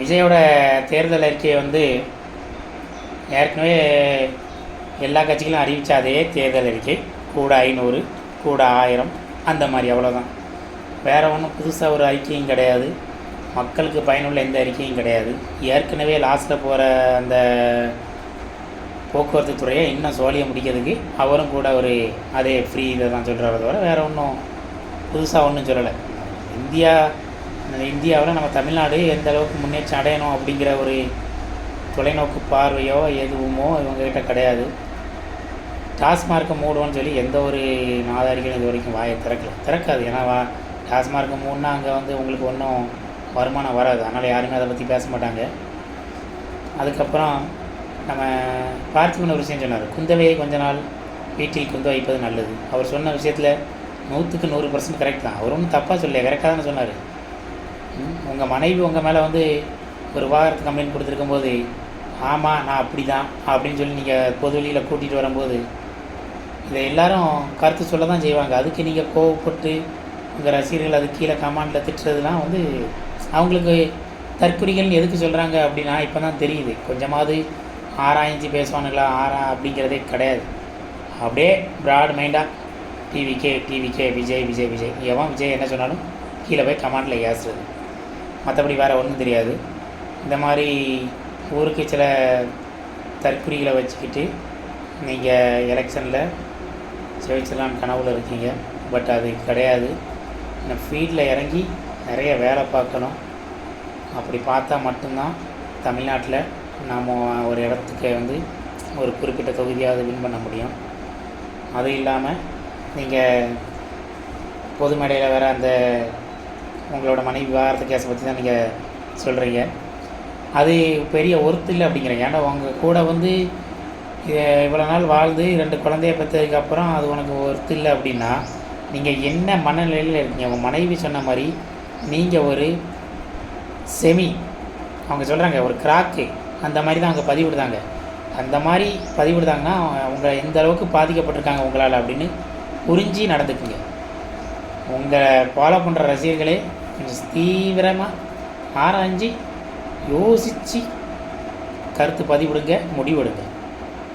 விஜயோட தேர்தல் அறிக்கையை வந்து ஏற்கனவே எல்லா கட்சிகளும் அறிவித்த அதே தேர்தல் அறிக்கை, கூட 500 கூட 1000 அந்த மாதிரி, அவ்வளோதான். வேறு ஒன்றும் புதுசாக ஒரு அறிக்கையும் கிடையாது, மக்களுக்கு பயனுள்ள எந்த அறிக்கையும் கிடையாது. ஏற்கனவே லாஸ்ட்டில் போகிற அந்த போக்குவரத்து துறையை இன்னும் சோழியை முடிக்கிறதுக்கு அவரும் கூட ஒரு அதே ஃப்ரீ இதை தான் சொல்கிறத தவிர வேறு ஒன்றும் புதுசாக ஒன்றும் சொல்லலை. இந்தியாவில் நம்ம தமிழ்நாடு எந்த அளவுக்கு முன்னேற்றம் அடையணும் அப்படிங்கிற ஒரு தொலைநோக்கு பார்வையோ எதுவுமோ இவங்ககிட்ட கிடையாது. டாஸ்மார்க்கை மூடுவோன்னு சொல்லி எந்த ஒரு நாதாரிகளும் இது வரைக்கும் வாயை திறக்காது. ஏன்னா டாஸ்மார்க்கை மூடினா அங்கே வந்து உங்களுக்கு ஒன்றும் வருமானம் வராது, அதனால் யாருமே அதை பற்றி பேச மாட்டாங்க. அதுக்கப்புறம் நம்ம பார்த்திபன் ஒரு விஷயம் சொன்னார், குந்தவையை கொஞ்ச நாள் வீட்டில் குந்த வைப்பது நல்லது. அவர் சொன்ன விஷயத்தில் 100க்கு 100% கரெக்ட் தான். அவர் ஒன்றும் தப்பாக சொல்லலை, கரெக்டாக தானே சொன்னார். உங்கள் மனைவி உங்கள் மேலே வந்து ஒரு விவாகரத்து கம்ப்ளைண்ட் கொடுத்துருக்கும்போது, ஆமாம் நான் அப்படி தான் அப்படின்னு சொல்லி நீங்கள் பொது வெளியில் கூட்டிகிட்டு வரும்போது இதை எல்லோரும் கருத்து சொல்ல தான் செய்வாங்க. அதுக்கு நீங்கள் கோவப்பட்டு உங்கள் ரசிகர்கள் அது கீழே கமாண்டில் திட்டுறதுலாம் வந்து அவங்களுக்கு தற்குறிகள்னு எதுக்கு சொல்கிறாங்க அப்படின்னா இப்போ தான் தெரியுது. கொஞ்சமாவது ஆராய்ச்சி பேசுவானுங்களா, அப்படிங்கிறதே கிடையாது. அப்படியே ப்ராட் மைண்டாக டிவிக்கே விஜய் எவன் விஜய் என்ன சொன்னாலும் கீழே போய் கமாண்டில் ஏசுறது, மற்றபடி வேறு ஒன்றும் தெரியாது. இந்த மாதிரி ஊருக்கு சில தற்குறிகளை வச்சுக்கிட்டு நீங்கள் எலெக்ஷனில் ஜெயிச்சலான்னு கனவுல இருக்கீங்க. பட் அது கிடையாது. இந்த ஃபீல்டில் இறங்கி நிறைய வேலை பார்க்கணும். அப்படி பார்த்தா மட்டும்தான் தமிழ்நாட்டில் நாம் ஒரு இடத்துக்கு வந்து ஒரு குறிப்பிட்ட தொகுதியாவது வின் பண்ண முடியும். அது இல்லாமல் நீங்கள் பொது மேடையில் வேறு அந்த உங்களோட மனைவி விவாகரத்து கேஸை பற்றி தான் நீங்கள் சொல்கிறீங்க. அது பெரிய ஒர்த்து இல்லை அப்படிங்கிறீங்க. ஏன்னா உங்கள் கூட வந்து இவ்வளோ நாள் வாழ்ந்து 2 குழந்தைய பெற்றதுக்கப்புறம் அது உனக்கு ஒர்த்து இல்லை அப்படின்னா நீங்கள் என்ன மனநிலையில் இருக்கீங்க? உங்கள் மனைவி சொன்ன மாதிரி நீங்கள் ஒரு அவங்க சொல்கிறாங்க ஒரு கிராக்கு, அந்த மாதிரி தான் அங்கே பதிவிடுதாங்க. அந்த மாதிரி பதிவிடுதாங்கன்னா அவங்க எந்த அளவுக்கு பாதிக்கப்பட்டிருக்காங்க உங்களால் அப்படின்னு புரிஞ்சு நடந்துக்குங்க. உங்களை ஃபாலோ பண்ணுற ரசிகர்களே கொஞ்சம் தீவிரமாக ஆராய்ஞ்சு யோசித்து கருத்து பதிவிடுங்க, முடிவெடுங்க.